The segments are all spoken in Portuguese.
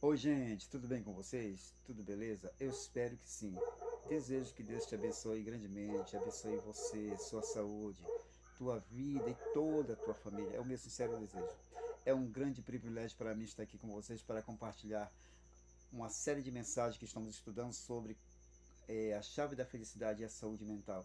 Oi, gente, tudo bem com vocês? Tudo beleza? Eu espero que sim. Desejo que Deus te abençoe grandemente, abençoe você, sua saúde, tua vida e toda a tua família. É o meu sincero desejo. É um grande privilégio para mim estar aqui com vocês para compartilhar uma série de mensagens que estamos estudando sobre a chave da felicidade e a saúde mental.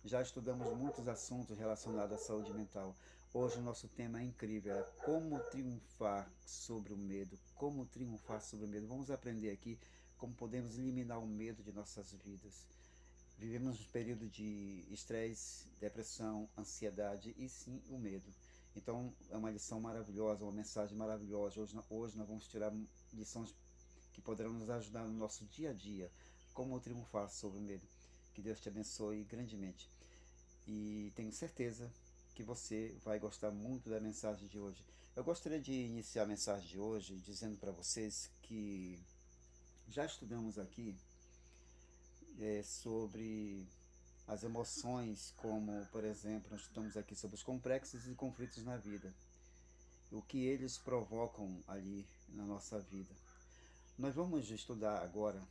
Já estudamos muitos assuntos relacionados à saúde mental. Hoje o nosso tema é incrível, é como triunfar sobre o medo. Como triunfar sobre o medo. Vamos aprender aqui como podemos eliminar o medo de nossas vidas. Vivemos um período de estresse, depressão, ansiedade e sim o medo. Então é uma lição maravilhosa, uma mensagem maravilhosa. Hoje nós vamos tirar lições que poderão nos ajudar no nosso dia a dia, como triunfar sobre o medo. Que Deus te abençoe grandemente. E tenho certeza que você vai gostar muito da mensagem de hoje. Eu gostaria de iniciar a mensagem de hoje dizendo para vocês que já estudamos aqui sobre as emoções, como, por exemplo, nós estamos aqui sobre os complexos e conflitos na vida, o que eles provocam ali na nossa vida. Nós vamos estudar agora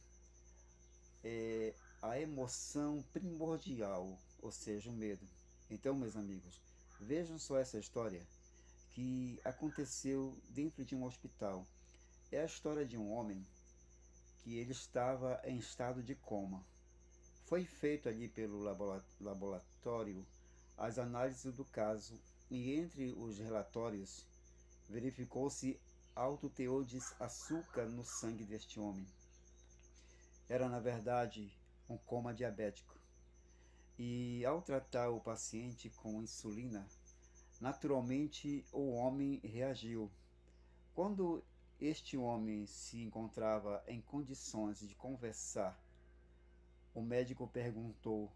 a emoção primordial, ou seja, o medo. Então, meus amigos, vejam só essa história que aconteceu dentro de um hospital. É a história de um homem que ele estava em estado de coma. Foi feito ali pelo laboratório as análises do caso e entre os relatórios verificou-se alto teor de açúcar no sangue deste homem. Era, na verdade, um coma diabético. E ao tratar o paciente com insulina, naturalmente o homem reagiu. Quando este homem se encontrava em condições de conversar, o médico perguntou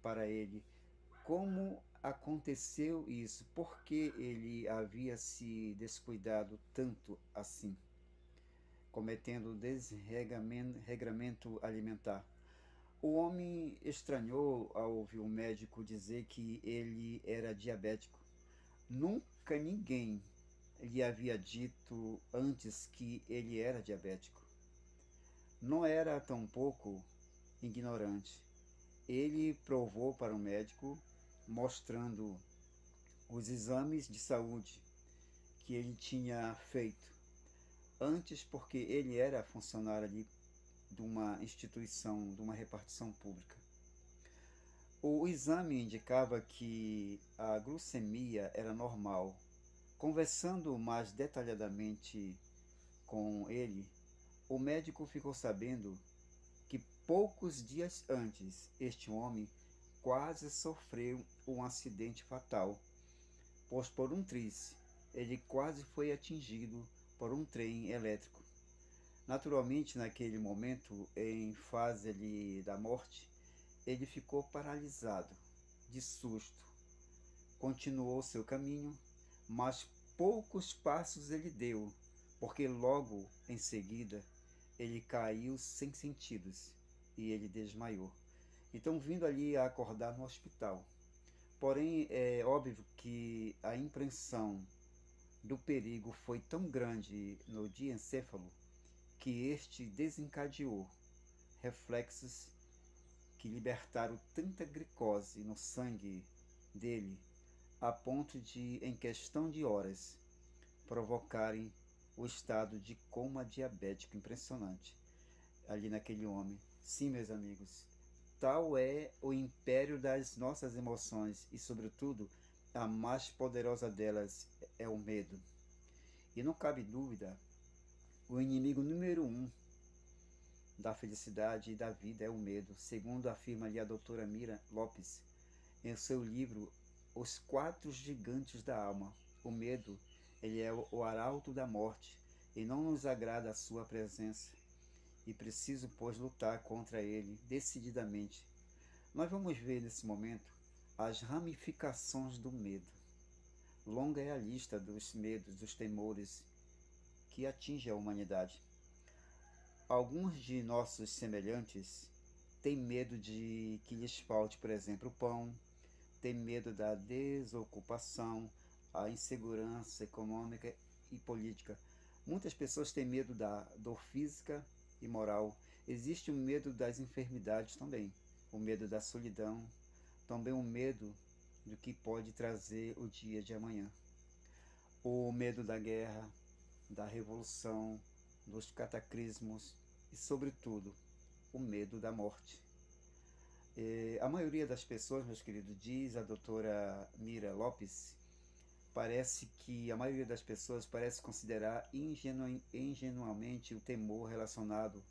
para ele como aconteceu isso, por que ele havia se descuidado tanto assim, cometendo desregramento alimentar. O homem estranhou ao ouvir o médico dizer que ele era diabético. Nunca ninguém lhe havia dito antes que ele era diabético. Não era tampouco ignorante. Ele provou para o médico, mostrando os exames de saúde que ele tinha feito antes, porque ele era funcionário ali de uma instituição, de uma repartição pública. O exame indicava que a glicemia era normal. Conversando mais detalhadamente com ele, o médico ficou sabendo que poucos dias antes este homem quase sofreu um acidente fatal, pois por um triz ele quase foi atingido por um trem elétrico. Naturalmente, naquele momento, em fase ali da morte, ele ficou paralisado, de susto. Continuou seu caminho, mas poucos passos ele deu, porque logo em seguida ele caiu sem sentidos e ele desmaiou. Então, vindo ali a acordar no hospital. Porém, é óbvio que a impressão do perigo foi tão grande no diencéfalo que este desencadeou reflexos que libertaram tanta glicose no sangue dele a ponto de, em questão de horas, provocarem o estado de coma diabético impressionante ali naquele homem. Sim, meus amigos, tal é o império das nossas emoções e, sobretudo, a mais poderosa delas é o medo. E não cabe dúvida, o inimigo número um da felicidade e da vida é o medo, segundo afirma ali a doutora Mira Lopes em seu livro Os Quatro Gigantes da Alma. O medo, ele é o arauto da morte e não nos agrada a sua presença e preciso, pois, lutar contra ele decididamente. Nós vamos ver nesse momento as ramificações do medo. Longa é a lista dos medos, dos temores que atinge a humanidade. Alguns de nossos semelhantes têm medo de que lhes falte, por exemplo, o pão, têm medo da desocupação, a insegurança econômica e política. Muitas pessoas têm medo da dor física e moral. Existe o medo das enfermidades também, o medo da solidão, também o medo do que pode trazer o dia de amanhã. O medo da guerra, da revolução, dos cataclismos e, sobretudo, o medo da morte. A maioria das pessoas, meus queridos, diz a doutora Mira Lopes, parece que a maioria das pessoas parece considerar ingenuamente o temor relacionado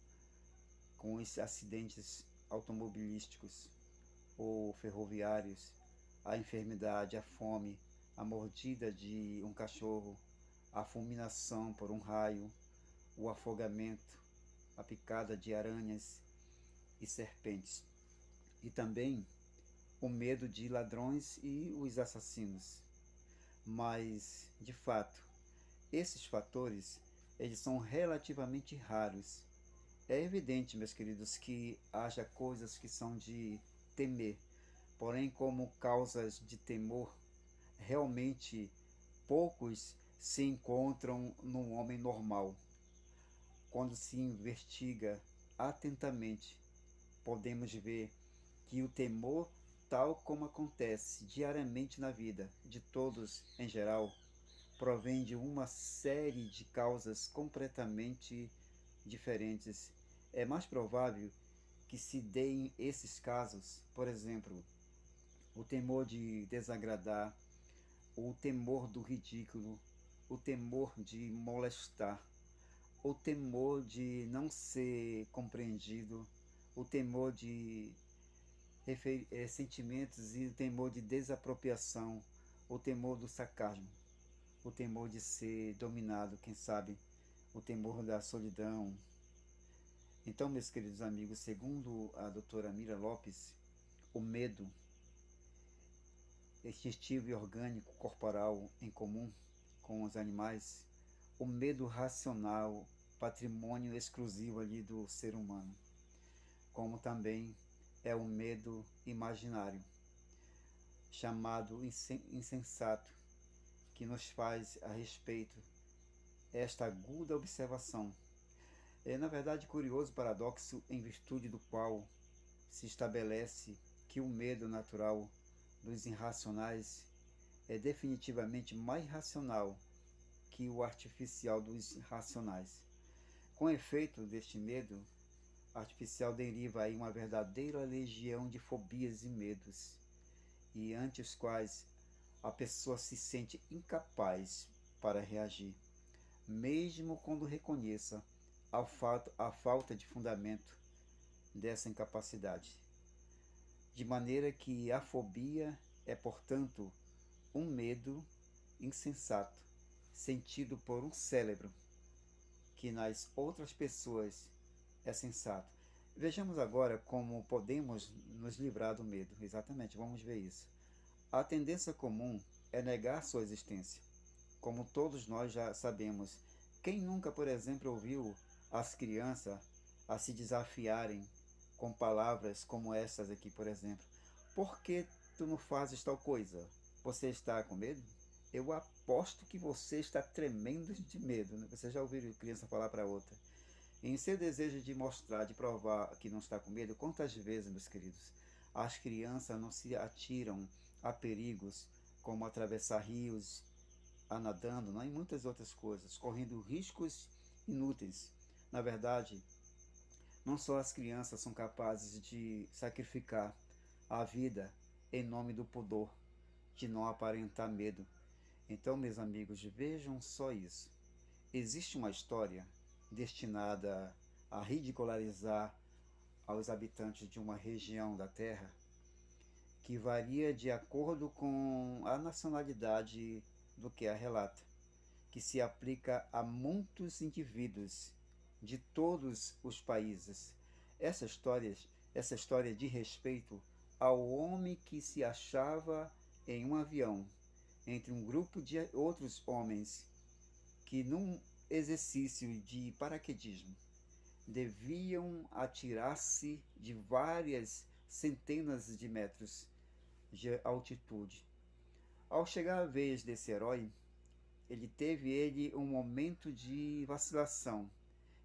com os acidentes automobilísticos ou ferroviários, a enfermidade, a fome, a mordida de um cachorro, a fulminação por um raio, o afogamento, a picada de aranhas e serpentes. E também o medo de ladrões e os assassinos. Mas, de fato, esses fatores, eles são relativamente raros. É evidente, meus queridos, que haja coisas que são de temer, porém, como causas de temor, realmente poucos se encontram num homem normal. Quando se investiga atentamente, podemos ver que o temor, tal como acontece diariamente na vida de todos em geral, provém de uma série de causas completamente diferentes. É mais provável que se deem esses casos, por exemplo, o temor de desagradar, o temor do ridículo, o temor de molestar, o temor de não ser compreendido, o temor de sentimentos e o temor de desapropriação, o temor do sarcasmo, o temor de ser dominado, quem sabe, o temor da solidão. Então, meus queridos amigos, segundo a doutora Mira Lopes, o medo instintivo e orgânico corporal em comum com os animais, o medo racional, patrimônio exclusivo ali do ser humano, como também é o medo imaginário, chamado insensato, que nos faz a respeito esta aguda observação. É, na verdade, curioso paradoxo em virtude do qual se estabelece que o medo natural dos irracionais é definitivamente mais racional que o artificial dos racionais. Com efeito deste medo artificial deriva aí uma verdadeira legião de fobias e medos, e ante os quais a pessoa se sente incapaz para reagir, mesmo quando reconheça a falta de fundamento dessa incapacidade. De maneira que a fobia é, portanto, um medo insensato, sentido por um cérebro, que nas outras pessoas é sensato. Vejamos agora como podemos nos livrar do medo. Exatamente, vamos ver isso. A tendência comum é negar sua existência. Como todos nós já sabemos, quem nunca, por exemplo, ouviu as crianças a se desafiarem com palavras como essas aqui, por exemplo? Por que tu não fazes tal coisa? Você está com medo? Eu aposto que você está tremendo de medo, né? Você já ouviu criança falar para outra? Em seu desejo de mostrar, de provar que não está com medo, quantas vezes, meus queridos, as crianças não se atiram a perigos, como atravessar rios, a nadando, não? E muitas outras coisas, correndo riscos inúteis. Na verdade, não só as crianças são capazes de sacrificar a vida em nome do pudor, de não aparentar medo. Então, meus amigos, vejam só isso. Existe uma história destinada a ridicularizar aos habitantes de uma região da Terra que varia de acordo com a nacionalidade do que a relata, que se aplica a muitos indivíduos de todos os países. Essa história diz respeito ao homem que se achava em um avião entre um grupo de outros homens que, num exercício de paraquedismo, deviam atirar-se de várias centenas de metros de altitude. Ao chegar a vez desse herói, ele um momento de vacilação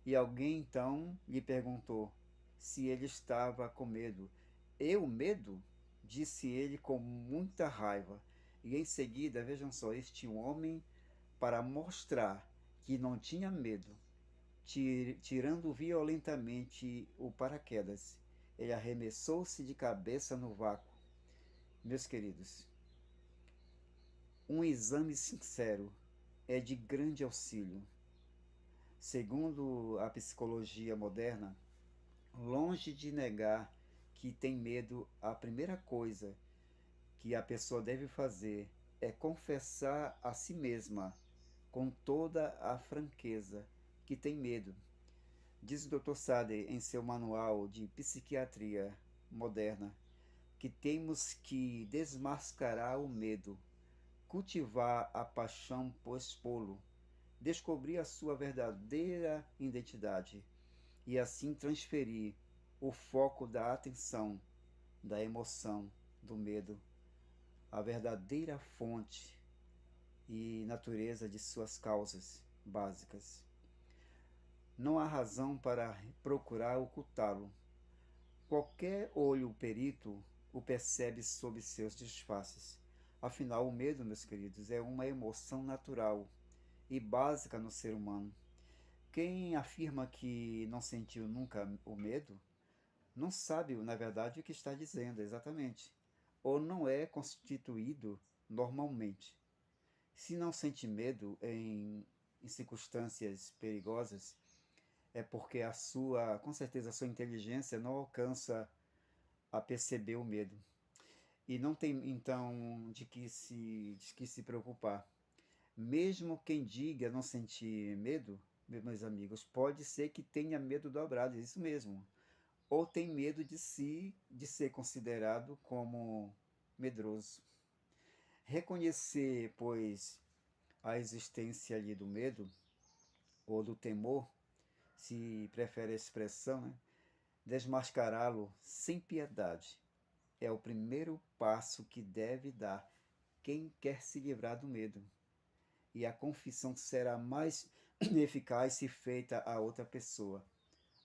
e alguém então lhe perguntou se ele estava com medo. Eu medo? Disse ele com muita raiva. E em seguida, vejam só, este homem, para mostrar que não tinha medo, tirando violentamente o paraquedas, ele arremessou-se de cabeça no vácuo. Meus queridos, um exame sincero é de grande auxílio. Segundo a psicologia moderna, longe de negar que tem medo, a primeira coisa que a pessoa deve fazer é confessar a si mesma, com toda a franqueza, que tem medo. Diz o Dr. Sade em seu manual de psiquiatria moderna que temos que desmascarar o medo, cultivar a paixão por expô-lo, descobrir a sua verdadeira identidade e assim transferir o foco da atenção, da emoção, do medo, a verdadeira fonte e natureza de suas causas básicas. Não há razão para procurar ocultá-lo. Qualquer olho perito o percebe sob seus disfarces. Afinal, o medo, meus queridos, é uma emoção natural e básica no ser humano. Quem afirma que não sentiu nunca o medo, não sabe, na verdade, o que está dizendo exatamente, ou não é constituído normalmente. Se não sente medo em circunstâncias perigosas, é porque com certeza, a sua inteligência não alcança a perceber o medo. E não tem, então, de que se preocupar. Mesmo quem diga não sentir medo, meus amigos, pode ser que tenha medo dobrado, é isso mesmo. Ou tem medo de ser considerado como medroso. Reconhecer, pois, a existência ali do medo, ou do temor, se prefere a expressão, né? Desmascará-lo sem piedade é o primeiro passo que deve dar quem quer se livrar do medo. E a confissão será mais eficaz se feita a outra pessoa,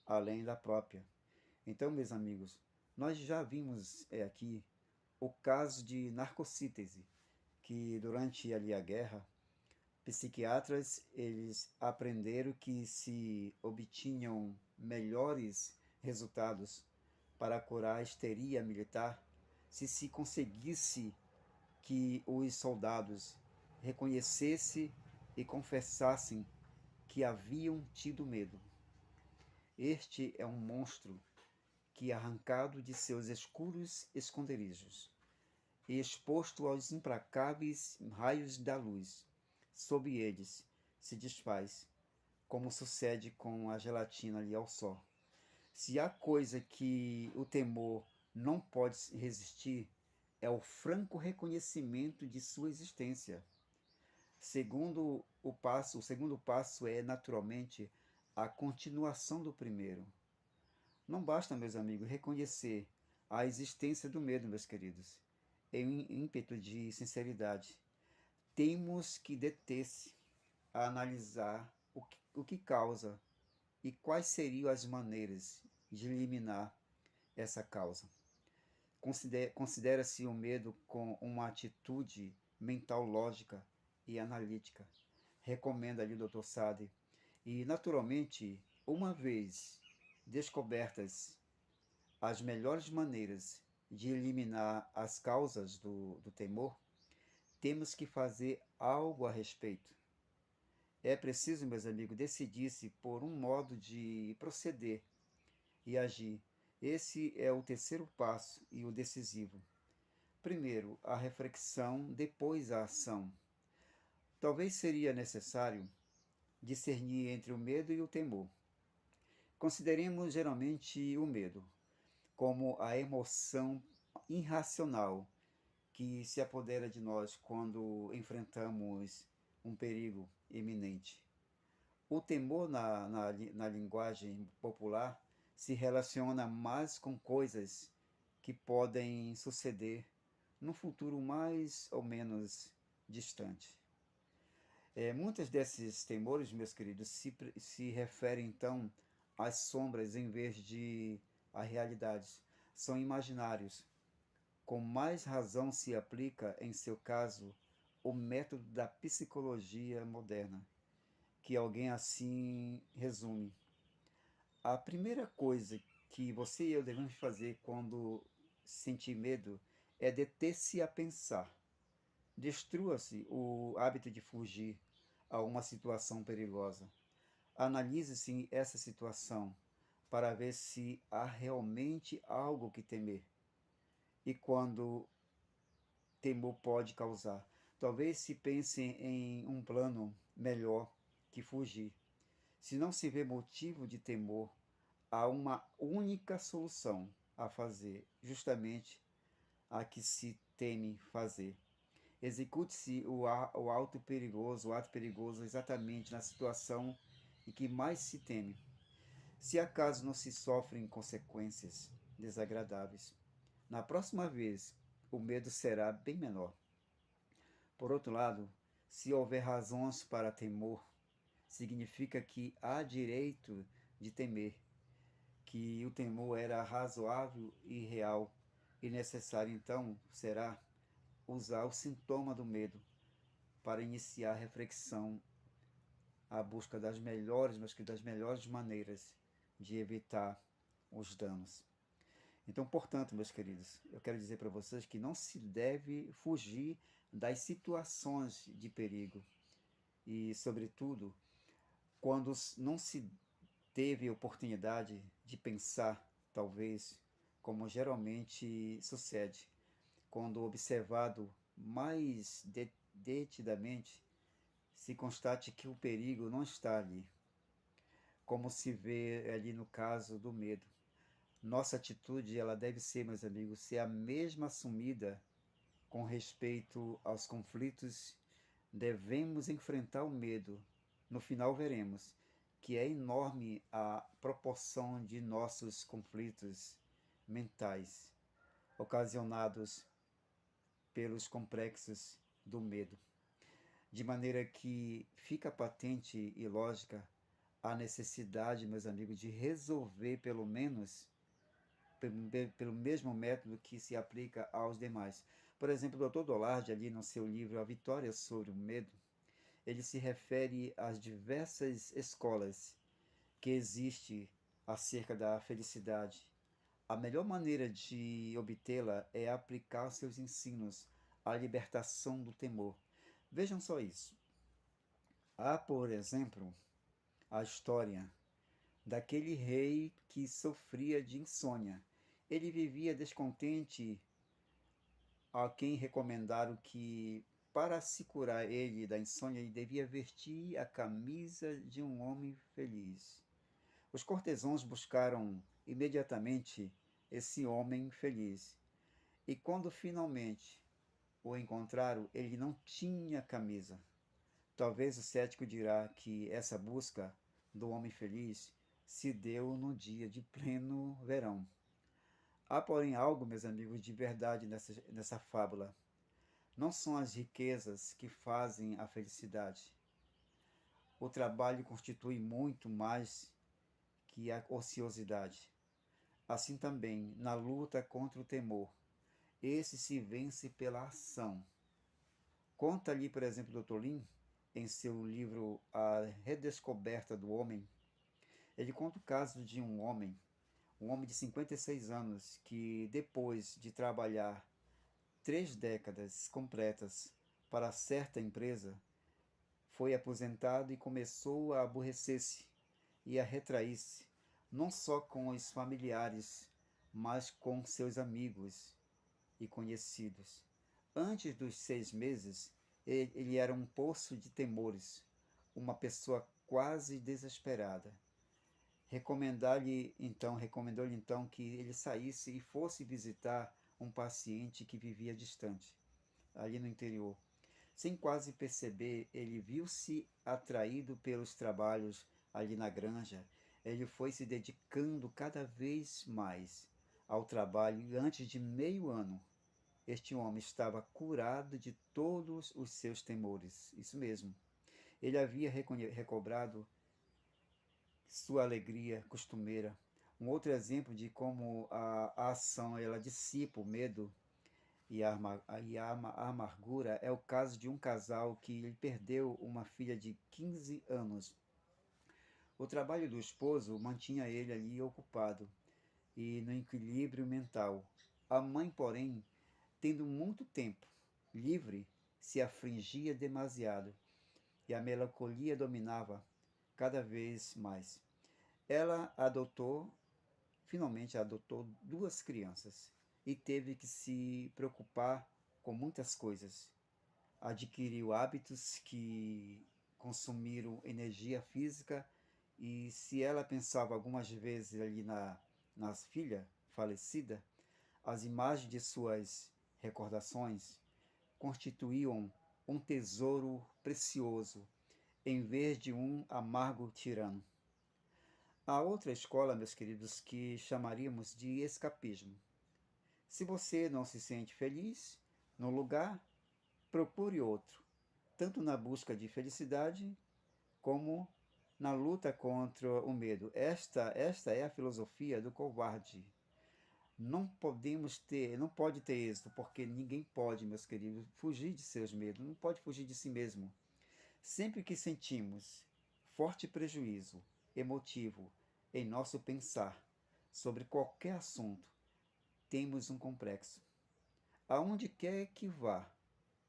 além da própria. Então, meus amigos, nós já vimos aqui o caso de narcocítese, que durante ali a guerra, psiquiatras eles aprenderam que se obtinham melhores resultados para curar a histeria militar se conseguisse que os soldados reconhecessem e confessassem que haviam tido medo. Este é um monstro que, arrancado de seus escuros esconderijos e exposto aos implacáveis raios da luz, sob eles se desfaz, como sucede com a gelatina ali ao sol. Se há coisa que o temor não pode resistir, é o franco reconhecimento de sua existência. O segundo passo é, naturalmente, a continuação do primeiro. Não basta, meus amigos, reconhecer a existência do medo, meus queridos, em ímpeto de sinceridade. Temos que deter-se a analisar o que causa e quais seriam as maneiras de eliminar essa causa. Considera-se o medo com uma atitude mental lógica e analítica. Recomenda ali o Dr. Sade. E, naturalmente, uma vez descobertas as melhores maneiras de eliminar as causas do temor, temos que fazer algo a respeito. É preciso, meus amigos, decidir-se por um modo de proceder e agir. Esse é o terceiro passo e o decisivo. Primeiro, a reflexão, depois a ação. Talvez seria necessário discernir entre o medo e o temor. Consideremos geralmente o medo como a emoção irracional que se apodera de nós quando enfrentamos um perigo iminente. O temor, na linguagem popular, se relaciona mais com coisas que podem suceder no futuro mais ou menos distante. Muitos desses temores, meus queridos, se referem então às sombras em vez de à realidade. São imaginários. Com mais razão se aplica, em seu caso, o método da psicologia moderna, que alguém assim resume. A primeira coisa que você e eu devemos fazer quando sentir medo é deter-se a pensar. Destrua-se o hábito de fugir a uma situação perigosa. Analise-se essa situação para ver se há realmente algo que temer e quando temor pode causar. Talvez se pense em um plano melhor que fugir. Se não se vê motivo de temor, há uma única solução a fazer, justamente a que se teme fazer. Execute-se o ato perigoso exatamente na situação em que mais se teme. Se acaso não se sofrem consequências desagradáveis, na próxima vez o medo será bem menor. Por outro lado, se houver razões para temor, significa que há direito de temer, que o temor era razoável e real, e necessário então será usar o sintoma do medo para iniciar a reflexão, a busca das melhores, mas que das melhores maneiras de evitar os danos. Então, portanto, meus queridos, eu quero dizer para vocês que não se deve fugir das situações de perigo e, sobretudo, quando não se teve oportunidade de pensar, talvez, como geralmente sucede, quando observado mais detidamente, se constate que o perigo não está ali, como se vê ali no caso do medo. Nossa atitude, ela deve ser, meus amigos, ser a mesma assumida com respeito aos conflitos. Devemos enfrentar o medo. No final veremos que é enorme a proporção de nossos conflitos mentais ocasionados pelos complexos do medo, de maneira que fica patente e lógica a necessidade, meus amigos, de resolver pelo menos pelo mesmo método que se aplica aos demais. Por exemplo, o Dr. Dolardi, ali no seu livro A Vitória sobre o Medo, ele se refere às diversas escolas que existem acerca da felicidade. A melhor maneira de obtê-la é aplicar os seus ensinos à libertação do temor. Vejam só isso. Há, por exemplo, a história daquele rei que sofria de insônia. Ele vivia descontente, a quem recomendaram que, para se curar ele da insônia, ele devia vestir a camisa de um homem feliz. Os cortesãos buscaram imediatamente esse homem feliz. E quando finalmente o encontraram, ele não tinha camisa. Talvez o cético dirá que essa busca do homem feliz se deu no dia de pleno verão. Há, porém, algo, meus amigos, de verdade nessa fábula. Não são as riquezas que fazem a felicidade. O trabalho constitui muito mais que a ociosidade. Assim também, na luta contra o temor, esse se vence pela ação. Conta-lhe, por exemplo, Dr. Lin, em seu livro A Redescoberta do Homem, ele conta o caso de um homem de 56 anos, que depois de trabalhar 3 décadas completas para certa empresa, foi aposentado e começou a aborrecer-se e a retrair-se, não só com os familiares, mas com seus amigos e conhecidos. Antes dos 6 meses, ele era um poço de temores, uma pessoa quase desesperada. Recomendou-lhe então que ele saísse e fosse visitar um paciente que vivia distante, ali no interior. Sem quase perceber, ele viu-se atraído pelos trabalhos ali na granja. Ele foi se dedicando cada vez mais ao trabalho e antes de meio ano, este homem estava curado de todos os seus temores. Isso mesmo. Ele havia recobrado sua alegria costumeira. Um outro exemplo de como a ação ela dissipa o medo e a amargura é o caso de um casal que perdeu uma filha de 15 anos. O trabalho do esposo mantinha ele ali ocupado e no equilíbrio mental. A mãe, porém, tendo muito tempo livre, se afligia demasiado e a melancolia dominava cada vez mais. Ela finalmente adotou duas crianças e teve que se preocupar com muitas coisas. Adquiriu hábitos que consumiram energia física e se ela pensava algumas vezes ali nas filha falecida, as imagens de suas recordações constituíam um tesouro precioso em vez de um amargo tirano. Há outra escola, meus queridos, que chamaríamos de escapismo. Se você não se sente feliz no lugar, procure outro, tanto na busca de felicidade como na luta contra o medo. Esta é a filosofia do covarde. Não pode ter êxito, porque ninguém pode, meus queridos, fugir de seus medos, não pode fugir de si mesmo. Sempre que sentimos forte prejuízo emotivo em nosso pensar sobre qualquer assunto, temos um complexo. Aonde quer que vá,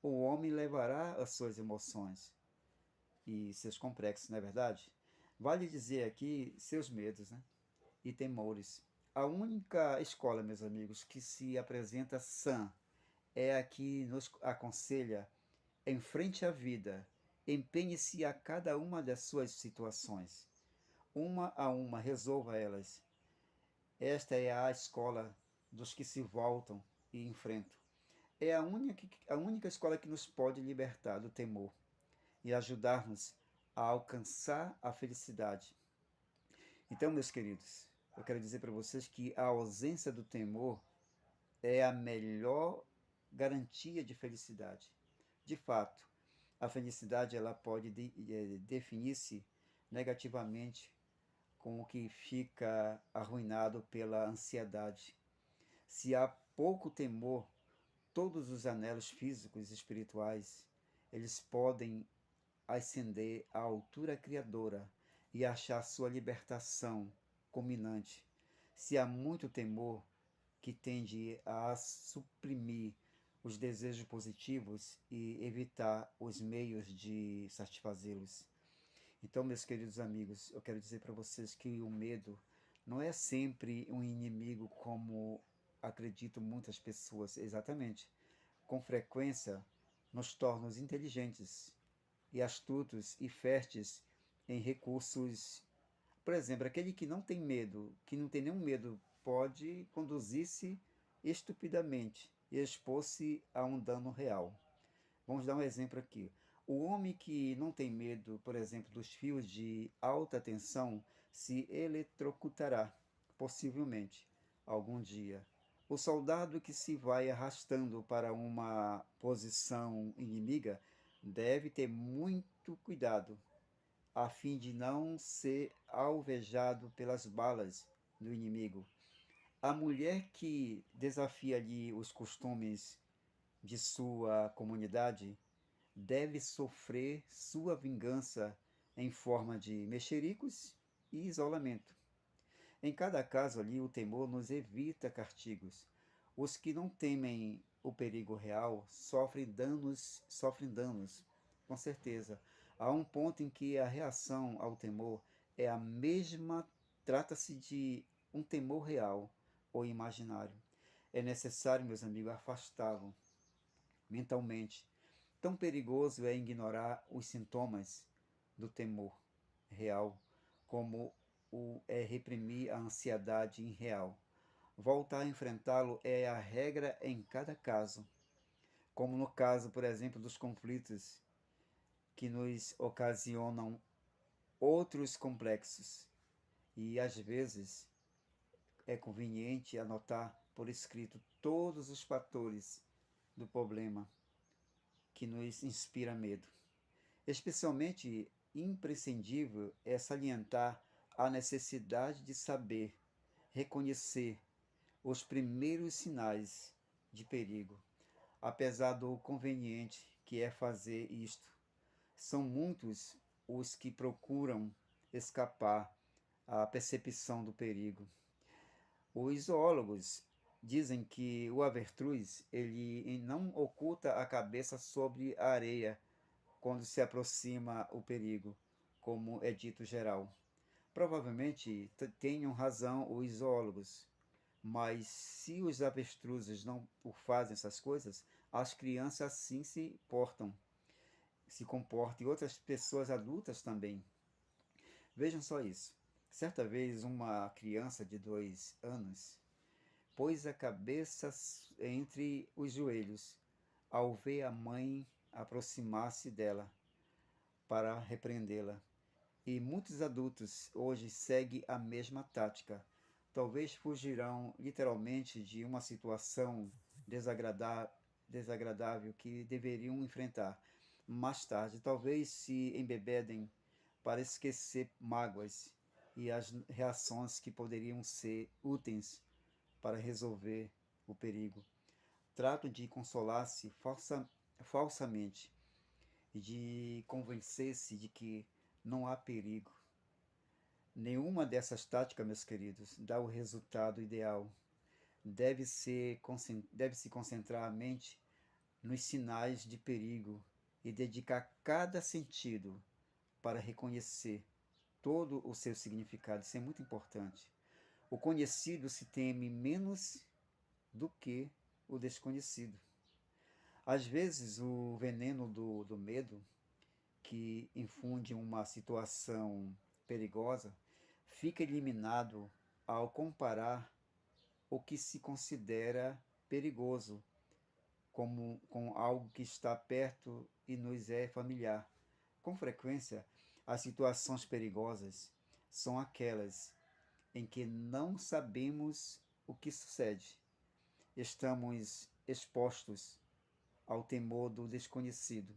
o homem levará as suas emoções e seus complexos, não é verdade? Vale dizer aqui seus medos, né? E temores. A única escola, meus amigos, que se apresenta sã é a que nos aconselha: enfrente a vida, empenhe-se a cada uma das suas situações. Uma a uma, resolva elas. Esta é a escola dos que se voltam e enfrentam. É a única escola que nos pode libertar do temor e ajudar-nos a alcançar a felicidade. Então, meus queridos, eu quero dizer para vocês que a ausência do temor é a melhor garantia de felicidade. De fato, a felicidade ela pode definir-se negativamente com o que fica arruinado pela ansiedade. Se há pouco temor, todos os anelos físicos e espirituais, eles podem ascender à altura criadora e achar sua libertação culminante. Se há muito temor, que tende a suprimir os desejos positivos e evitar os meios de satisfazê-los. Então, meus queridos amigos, eu quero dizer para vocês que o medo não é sempre um inimigo como acreditam muitas pessoas. Exatamente. Com frequência, nos torna inteligentes e astutos e férteis em recursos. Por exemplo, aquele que não tem medo, que não tem nenhum medo, pode conduzir-se estupidamente e expor-se a um dano real. Vamos dar um exemplo aqui. O homem que não tem medo, por exemplo, dos fios de alta tensão, se eletrocutará, possivelmente, algum dia. O soldado que se vai arrastando para uma posição inimiga deve ter muito cuidado, a fim de não ser alvejado pelas balas do inimigo. A mulher que desafia ali os costumes de sua comunidade deve sofrer sua vingança em forma de mexericos e isolamento. Em cada caso ali, o temor nos evita castigos. Os que não temem o perigo real sofrem danos, com certeza. Há um ponto em que a reação ao temor é a mesma, trata-se de um temor real ou imaginário. É necessário, meus amigos, afastá-lo mentalmente. Tão perigoso é ignorar os sintomas do temor real, como é reprimir a ansiedade irreal. Voltar a enfrentá-lo é a regra em cada caso, como no caso, por exemplo, dos conflitos que nos ocasionam outros complexos. E às vezes é conveniente anotar por escrito todos os fatores do problema que nos inspira medo. Especialmente imprescindível é salientar a necessidade de saber reconhecer os primeiros sinais de perigo, apesar do conveniente que é fazer isto. São muitos os que procuram escapar à percepção do perigo. Os zoólogos dizem que o avestruz ele não oculta a cabeça sobre a areia quando se aproxima o perigo, como é dito geral. Provavelmente tenham razão os zoólogos, mas se os avestruzes não fazem essas coisas, as crianças assim se comportam e outras pessoas adultas também. Vejam só isso. Certa vez uma criança de 2 anos pôs a cabeça entre os joelhos ao ver a mãe aproximar-se dela para repreendê-la. E muitos adultos hoje seguem a mesma tática. Talvez fugirão literalmente de uma situação desagradável que deveriam enfrentar. Mais tarde, talvez se embebedem para esquecer mágoas e as reações que poderiam ser úteis para resolver o perigo. Trato de consolar-se falsamente e de convencer-se de que não há perigo. Nenhuma dessas táticas, meus queridos, dá o resultado ideal. Deve-se concentrar a mente nos sinais de perigo e dedicar cada sentido para reconhecer todo o seu significado. Isso é muito importante. O conhecido se teme menos do que o desconhecido. Às vezes, o veneno do medo, que infunde uma situação perigosa, fica eliminado ao comparar o que se considera perigoso com algo que está perto e nos é familiar. Com frequência, as situações perigosas são aquelas em que não sabemos o que sucede. Estamos expostos ao temor do desconhecido.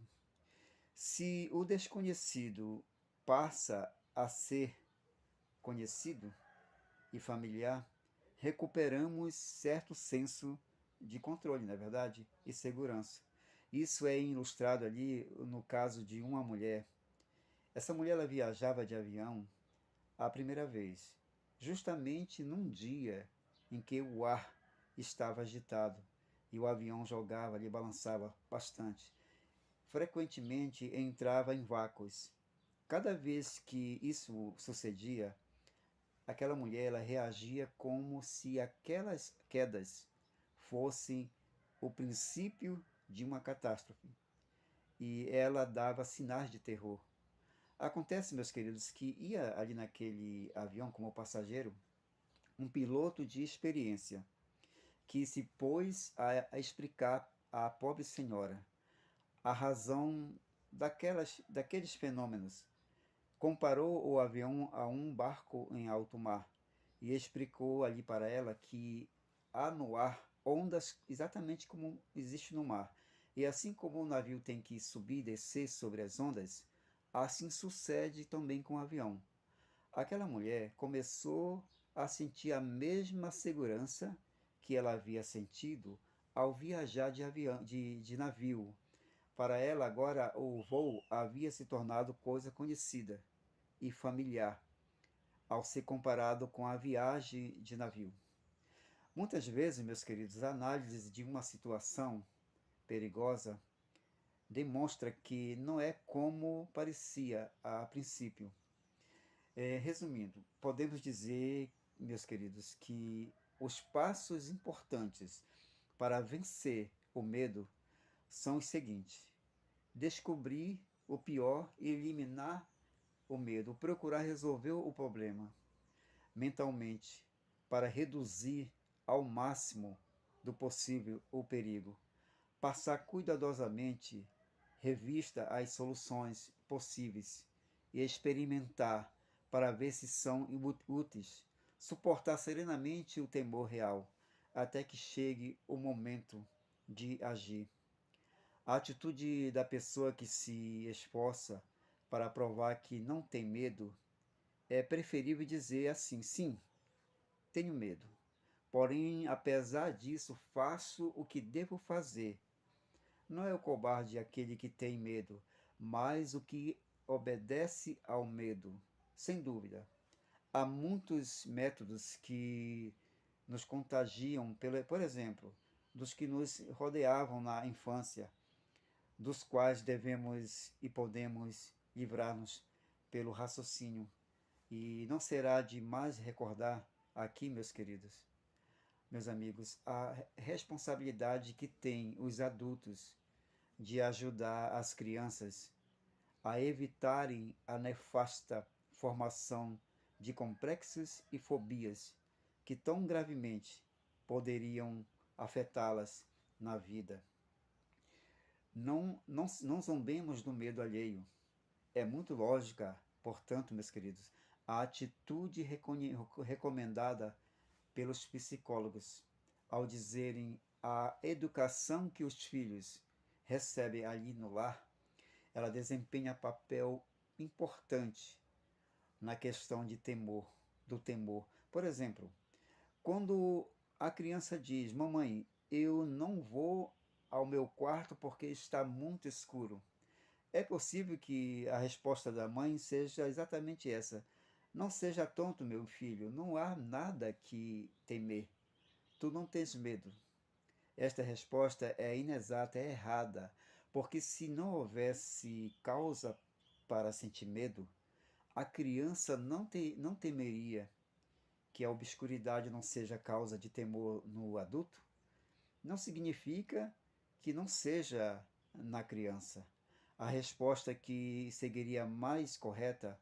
Se o desconhecido passa a ser conhecido e familiar, recuperamos certo senso de controle, não é verdade? E segurança. Isso é ilustrado ali no caso de uma mulher. Essa mulher ela viajava de avião a primeira vez, justamente num dia em que o ar estava agitado e o avião jogava ali, balançava bastante. Frequentemente entrava em vácuos. Cada vez que isso sucedia, aquela mulher ela reagia como se aquelas quedas fossem o princípio de uma catástrofe. E ela dava sinais de terror. Acontece, meus queridos, que ia ali naquele avião como passageiro um piloto de experiência que se pôs a explicar à pobre senhora a razão daqueles fenômenos. Comparou o avião a um barco em alto mar e explicou ali para ela que há no ar ondas exatamente como existe no mar. E assim como o navio tem que subir e descer sobre as ondas, assim sucede também com o avião. Aquela mulher começou a sentir a mesma segurança que ela havia sentido ao viajar de navio. Para ela, agora, o voo havia se tornado coisa conhecida e familiar, ao ser comparado com a viagem de navio. Muitas vezes, meus queridos, a análise de uma situação perigosa demonstra que não é como parecia a princípio. Resumindo, podemos dizer, meus queridos, que os passos importantes para vencer o medo são os seguintes: descobrir o pior e eliminar o medo, procurar resolver o problema mentalmente para reduzir ao máximo do possível o perigo, passar cuidadosamente revista as soluções possíveis e experimentar para ver se são úteis, suportar serenamente o temor real até que chegue o momento de agir. A atitude da pessoa que se esforça para provar que não tem medo é preferível dizer assim: sim, tenho medo. Porém, apesar disso, faço o que devo fazer. Não é o cobarde aquele que tem medo, mas o que obedece ao medo. Sem dúvida. Há muitos métodos que nos contagiam, por exemplo, dos que nos rodeavam na infância, dos quais devemos e podemos livrar-nos pelo raciocínio. E não será demais recordar aqui, meus queridos, meus amigos, a responsabilidade que têm os adultos de ajudar as crianças a evitarem a nefasta formação de complexos e fobias que tão gravemente poderiam afetá-las na vida. Não zombemos do medo alheio. É muito lógica, portanto, meus queridos, a atitude recomendada pelos psicólogos ao dizerem a educação que os filhos recebem ali no lar, ela desempenha papel importante na questão de temor, do temor. Por exemplo, quando a criança diz: mamãe, eu não vou ao meu quarto porque está muito escuro. É possível que a resposta da mãe seja exatamente essa: não seja tonto, meu filho, não há nada que temer. Tu não tens medo. Esta resposta é inexata, é errada, porque se não houvesse causa para sentir medo, a criança não temeria que a obscuridade não seja causa de temor no adulto. Não significa que não seja na criança. A resposta que seguiria mais correta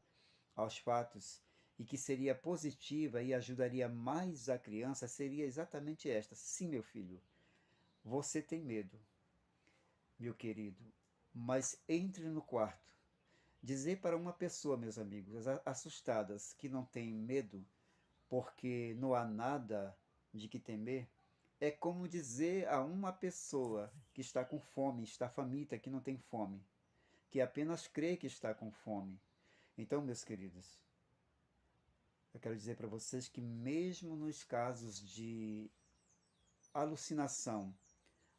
aos fatos e que seria positiva e ajudaria mais a criança seria exatamente esta: sim, meu filho, você tem medo, meu querido, mas entre no quarto. Dizer para uma pessoa, meus amigos, assustadas, que não tem medo porque não há nada de que temer, é como dizer a uma pessoa que está com fome, está faminta, que não tem fome, que apenas crê que está com fome. Então, meus queridos, eu quero dizer para vocês que mesmo nos casos de alucinação,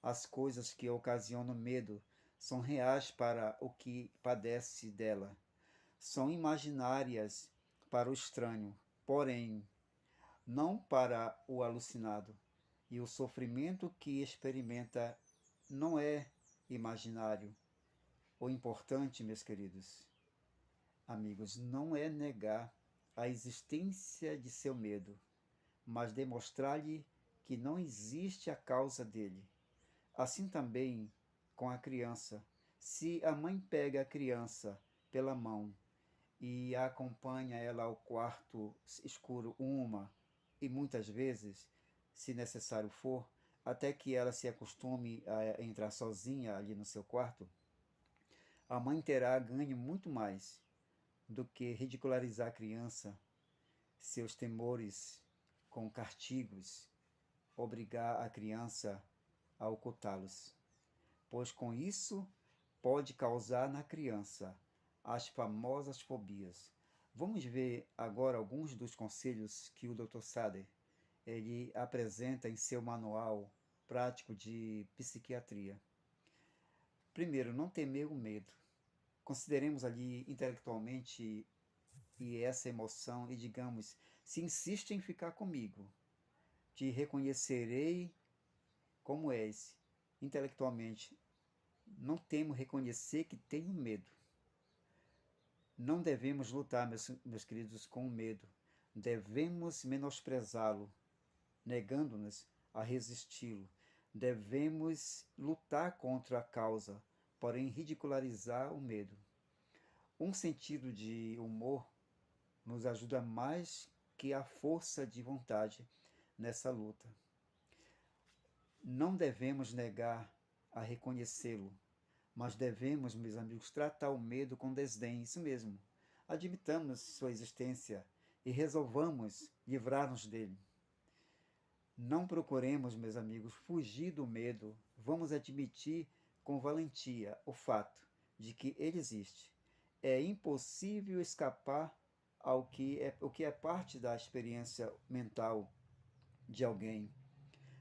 as coisas que ocasionam medo são reais para o que padece dela. São imaginárias para o estranho, porém, não para o alucinado. E o sofrimento que experimenta não é imaginário. O importante, meus queridos amigos, não é negar a existência de seu medo, mas demonstrar-lhe que não existe a causa dele. Assim também com a criança. Se a mãe pega a criança pela mão e a acompanha ela ao quarto escuro e muitas vezes, se necessário for, até que ela se acostume a entrar sozinha ali no seu quarto, a mãe terá ganho muito mais do que ridicularizar a criança, seus temores com castigos, obrigar a criança a ocultá-los, pois com isso pode causar na criança as famosas fobias. Vamos ver agora alguns dos conselhos que o Dr. Sader ele apresenta em seu manual prático de psiquiatria. Primeiro, não temer o medo. Consideremos ali intelectualmente e essa emoção e digamos: se insiste em ficar comigo, te reconhecerei como és. Intelectualmente, não temo reconhecer que tenho medo. Não devemos lutar, meus queridos, com o medo. Devemos menosprezá-lo, negando-nos a resisti-lo. Devemos lutar contra a causa, porém ridicularizar o medo. Um sentido de humor nos ajuda mais que a força de vontade nessa luta. Não devemos negar a reconhecê-lo, mas devemos, meus amigos, tratar o medo com desdém, isso mesmo. Admitamos sua existência e resolvamos livrar-nos dele. Não procuremos, meus amigos, fugir do medo. Vamos admitir com valentia o fato de que ele existe. É impossível escapar o que é parte da experiência mental de alguém.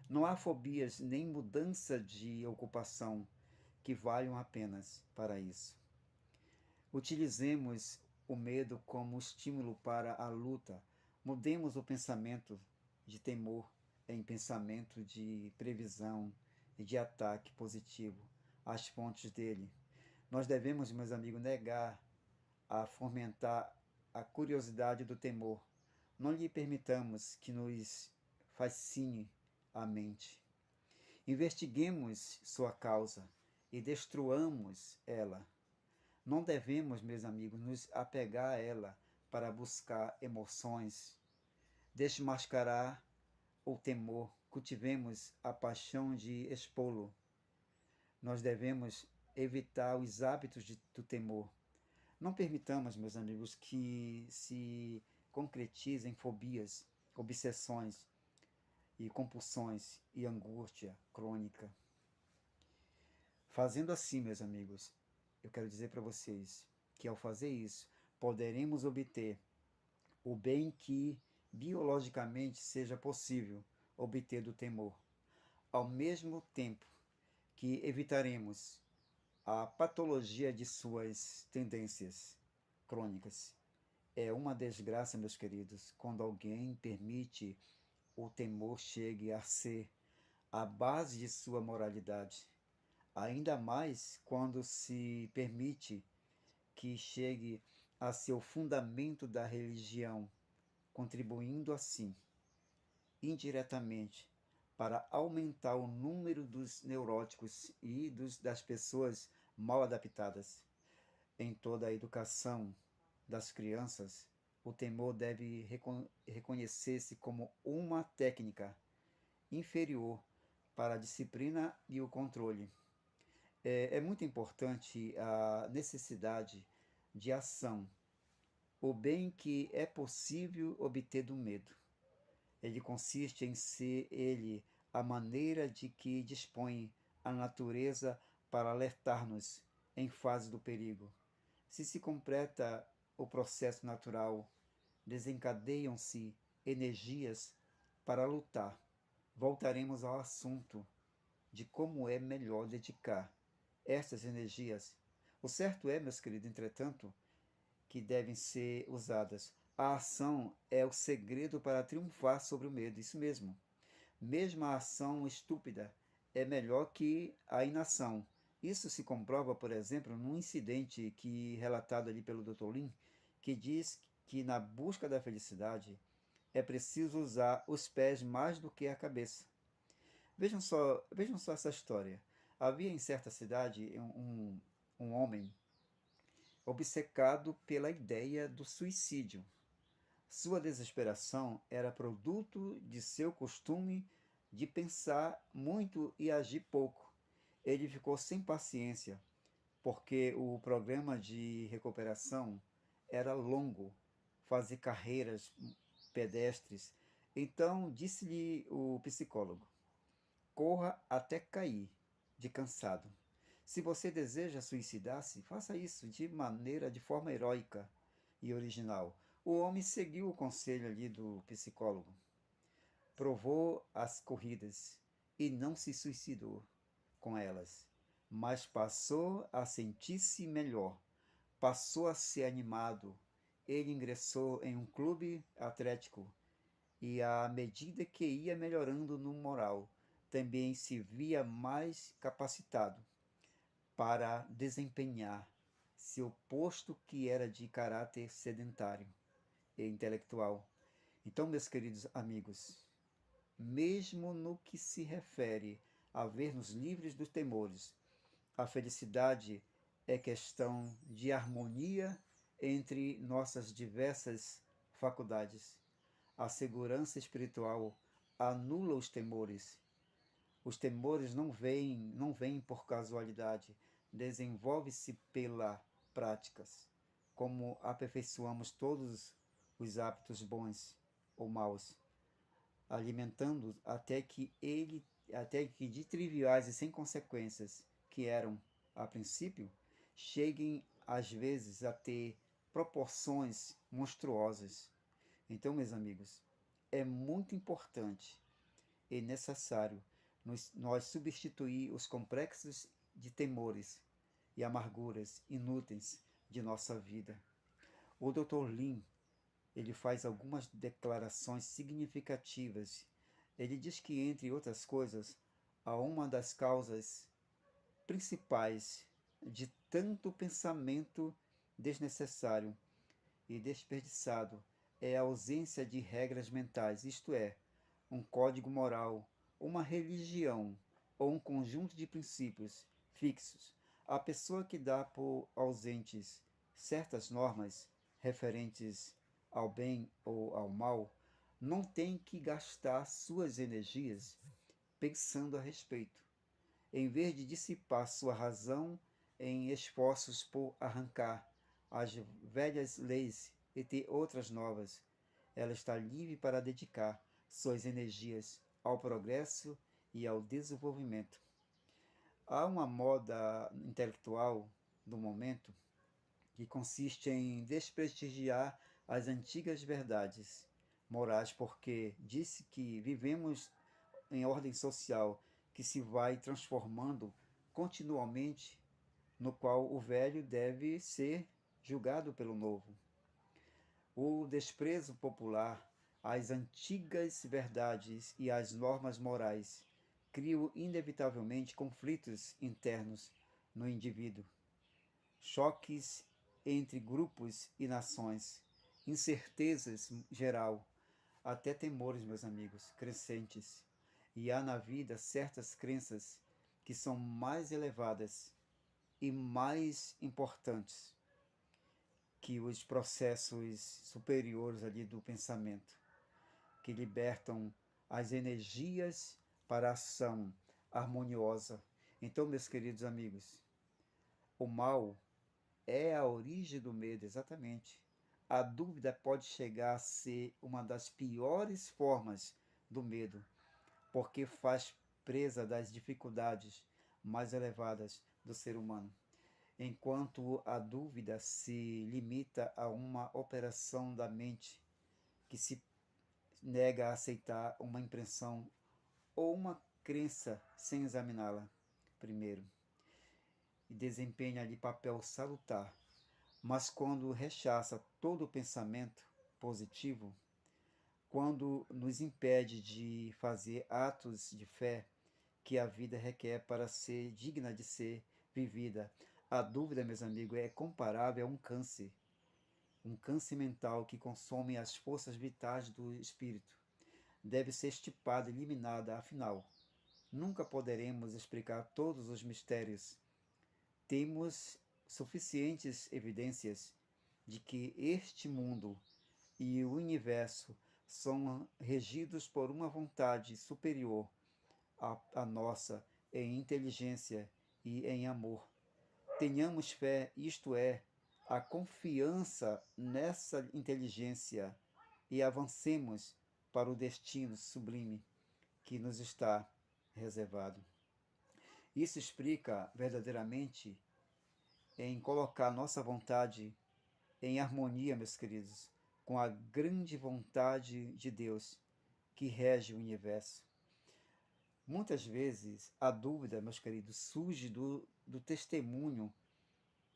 Não há fobias nem mudança de ocupação que valham apenas para isso. Utilizemos o medo como estímulo para a luta. Mudemos o pensamento de temor em pensamento de previsão e de ataque positivo às fontes dele. Nós devemos, meus amigos, negar a fomentar a curiosidade do temor. Não lhe permitamos que nos fascine a mente. Investiguemos sua causa e destruamos ela. Não devemos, meus amigos, nos apegar a ela para buscar emoções, desmascarar o temor. Cultivemos a paixão de expô-lo. Nós devemos evitar os hábitos do temor. Não permitamos, meus amigos, que se concretizem fobias, obsessões e compulsões e angústia crônica. Fazendo assim, meus amigos, eu quero dizer para vocês que ao fazer isso, poderemos obter o bem que biologicamente seja possível obter do temor, ao mesmo tempo que evitaremos a patologia de suas tendências crônicas. É uma desgraça, meus queridos, quando alguém permite o temor chegue a ser a base de sua moralidade. Ainda mais quando se permite que chegue a ser o fundamento da religião, contribuindo assim, indiretamente, para aumentar o número dos neuróticos e das pessoas mal adaptadas. Em toda a educação das crianças, o temor deve reconhecer-se como uma técnica inferior para a disciplina e o controle. É muito importante a necessidade de ação, o bem que é possível obter do medo. Ele consiste em ser ele a maneira de que dispõe a natureza para alertar-nos em fase do perigo. Se completa o processo natural, desencadeiam-se energias para lutar. Voltaremos ao assunto de como é melhor dedicar estas energias. O certo é, meus queridos, entretanto, que devem ser usadas. A ação é o segredo para triunfar sobre o medo, isso mesmo. Mesmo a ação estúpida é melhor que a inação. Isso se comprova, por exemplo, num incidente relatado ali pelo Dr. Lin, que diz que na busca da felicidade é preciso usar os pés mais do que a cabeça. Vejam só essa história. Havia em certa cidade um homem obcecado pela ideia do suicídio. Sua desesperação era produto de seu costume de pensar muito e agir pouco. Ele ficou sem paciência, porque o programa de recuperação era longo, fazer carreiras pedestres. Então disse-lhe o psicólogo: corra até cair de cansado. Se você deseja suicidar-se, faça isso de forma heróica e original. O homem seguiu o conselho ali do psicólogo. Provou as corridas e não se suicidou com elas, mas passou a sentir-se melhor, passou a ser animado. Ele ingressou em um clube atlético e, à medida que ia melhorando no moral, também se via mais capacitado para desempenhar seu posto que era de caráter sedentário e intelectual. Então, meus queridos amigos, mesmo no que se refere a ver-nos livres dos temores, a felicidade é questão de harmonia entre nossas diversas faculdades. A segurança espiritual anula os temores. Os temores não vêm por casualidade, desenvolve-se pela práticas. Como aperfeiçoamos todos os hábitos bons ou maus, alimentando até que de triviais e sem consequências que eram a princípio, cheguem às vezes a ter proporções monstruosas. Então, meus amigos, é muito importante e necessário nós substituir os complexos de temores e amarguras inúteis de nossa vida. O Dr. Lin, ele faz algumas declarações significativas. Ele diz que, entre outras coisas, uma das causas principais de tanto pensamento desnecessário e desperdiçado é a ausência de regras mentais, isto é, um código moral, uma religião ou um conjunto de princípios fixos. A pessoa que dá por ausentes certas normas referentes ao bem ou ao mal não tem que gastar suas energias pensando a respeito. Em vez de dissipar sua razão em esforços por arrancar as velhas leis e ter outras novas, ela está livre para dedicar suas energias ao progresso e ao desenvolvimento. Há uma moda intelectual do momento que consiste em desprestigiar as antigas verdades morais, porque disse que vivemos em ordem social que se vai transformando continuamente, no qual o velho deve ser julgado pelo novo. O desprezo popular às antigas verdades e às normas morais criam inevitavelmente conflitos internos no indivíduo, choques entre grupos e nações, incertezas geral, até temores, meus amigos, crescentes. E há na vida certas crenças que são mais elevadas e mais importantes que os processos superiores ali do pensamento, que libertam as energias para a ação harmoniosa. Então, meus queridos amigos, o mal é a origem do medo, exatamente. A dúvida pode chegar a ser uma das piores formas do medo, porque faz presa das dificuldades mais elevadas do ser humano. Enquanto a dúvida se limita a uma operação da mente que se nega a aceitar uma impressão ou uma crença sem examiná-la primeiro, e desempenha ali papel salutar. Mas quando rechaça todo o pensamento positivo, quando nos impede de fazer atos de fé que a vida requer para ser digna de ser vivida, a dúvida, meus amigos, é comparável a um câncer mental que consome as forças vitais do espírito. Deve ser extirpada, eliminada, afinal. Nunca poderemos explicar todos os mistérios. Temos suficientes evidências de que este mundo e o universo são regidos por uma vontade superior à nossa em inteligência e em amor. Tenhamos fé, isto é, a confiança nessa inteligência e avancemos para o destino sublime que nos está reservado. Isso explica verdadeiramente em colocar nossa vontade em harmonia, meus queridos, com a grande vontade de Deus que rege o universo. Muitas vezes a dúvida, meus queridos, surge do testemunho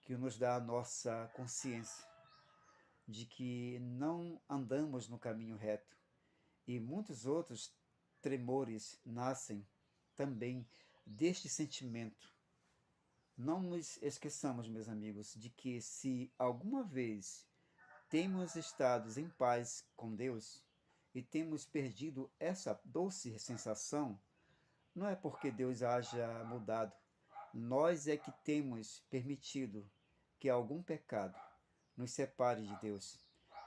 que nos dá a nossa consciência de que não andamos no caminho reto. E muitos outros tremores nascem também deste sentimento. Não nos esqueçamos, meus amigos, de que se alguma vez temos estado em paz com Deus e temos perdido essa doce sensação, não é porque Deus haja mudado. Nós é que temos permitido que algum pecado nos separe de Deus.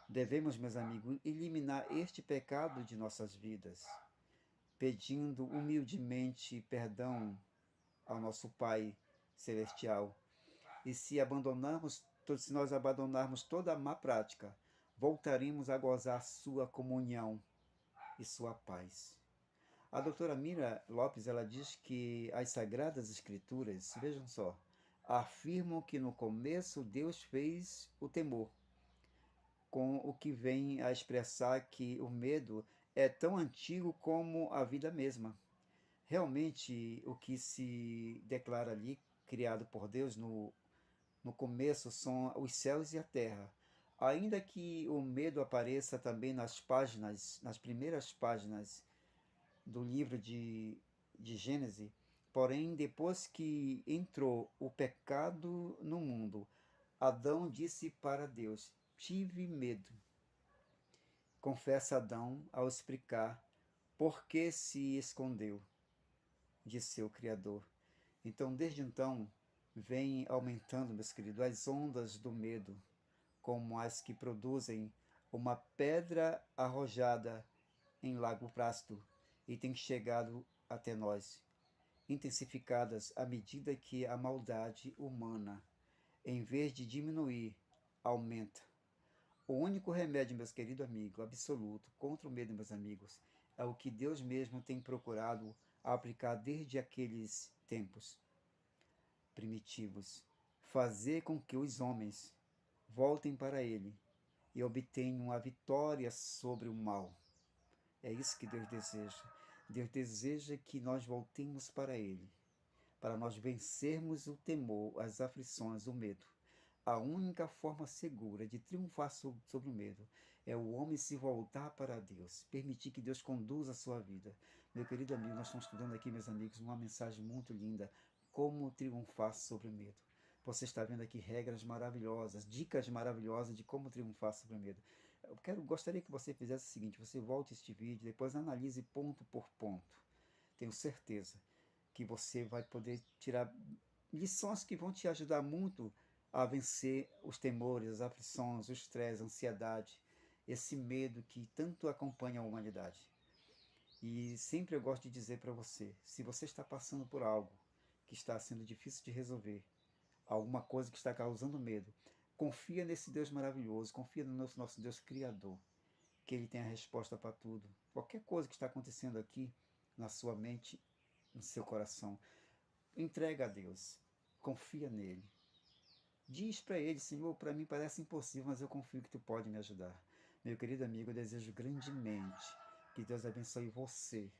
Devemos, meus amigos, eliminar este pecado de nossas vidas, pedindo humildemente perdão ao nosso Pai Celestial. E se nós abandonarmos toda a má prática, voltaremos a gozar sua comunhão e sua paz. A doutora Mira Lopes, ela diz que as Sagradas Escrituras, vejam só, afirmam que no começo Deus fez o temor, com o que vem a expressar que o medo é tão antigo como a vida mesma. Realmente, o que se declara ali, criado por Deus no começo, são os céus e a terra. Ainda que o medo apareça também nas primeiras páginas do livro de Gênesis, porém, depois que entrou o pecado no mundo, Adão disse para Deus: tive medo. Confessa Adão ao explicar por que se escondeu de seu Criador. Então, desde então, vem aumentando, meus queridos, as ondas do medo, como as que produzem uma pedra arrojada em lago plácido e tem chegado até nós, intensificadas à medida que a maldade humana, em vez de diminuir, aumenta. O único remédio, meus queridos amigos, absoluto, contra o medo, meus amigos, é o que Deus mesmo tem procurado aplicar desde aqueles tempos primitivos. Fazer com que os homens voltem para Ele e obtenham a vitória sobre o mal. É isso que Deus deseja. Deus deseja que nós voltemos para Ele, para nós vencermos o temor, as aflições, o medo. A única forma segura de triunfar sobre o medo é o homem se voltar para Deus, permitir que Deus conduza a sua vida. Meu querido amigo, nós estamos estudando aqui, meus amigos, uma mensagem muito linda, como triunfar sobre o medo. Você está vendo aqui regras maravilhosas, dicas maravilhosas de como triunfar sobre o medo. Gostaria que você fizesse o seguinte, você volte este vídeo, depois analise ponto por ponto. Tenho certeza que você vai poder tirar lições que vão te ajudar muito a vencer os temores, as aflições, o estresse, a ansiedade, esse medo que tanto acompanha a humanidade. E sempre eu gosto de dizer para você, se você está passando por algo que está sendo difícil de resolver, alguma coisa que está causando medo, confia nesse Deus maravilhoso, confia no nosso Deus Criador, que Ele tem a resposta para tudo. Qualquer coisa que está acontecendo aqui, na sua mente, no seu coração, entrega a Deus, confia nele. Diz para ele, Senhor, para mim parece impossível, mas eu confio que tu pode me ajudar. Meu querido amigo, eu desejo grandemente que Deus abençoe você,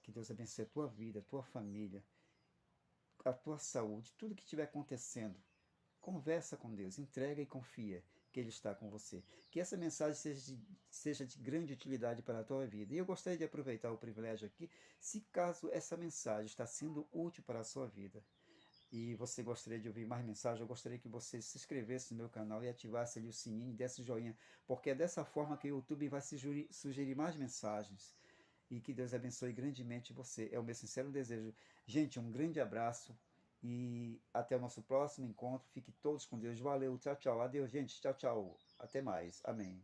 que Deus abençoe a tua vida, a tua família, a tua saúde, tudo que estiver acontecendo. Conversa com Deus, entrega e confia que Ele está com você. Que essa mensagem seja de grande utilidade para a tua vida. E eu gostaria de aproveitar o privilégio aqui, se caso essa mensagem está sendo útil para a sua vida, e você gostaria de ouvir mais mensagens, eu gostaria que você se inscrevesse no meu canal e ativasse ali o sininho e desse joinha, porque é dessa forma que o YouTube vai sugerir mais mensagens. E que Deus abençoe grandemente você. É o meu sincero desejo. Gente, um grande abraço e até o nosso próximo encontro. Fique todos com Deus. Valeu, tchau, tchau. Adeus, gente. Tchau, tchau. Até mais. Amém.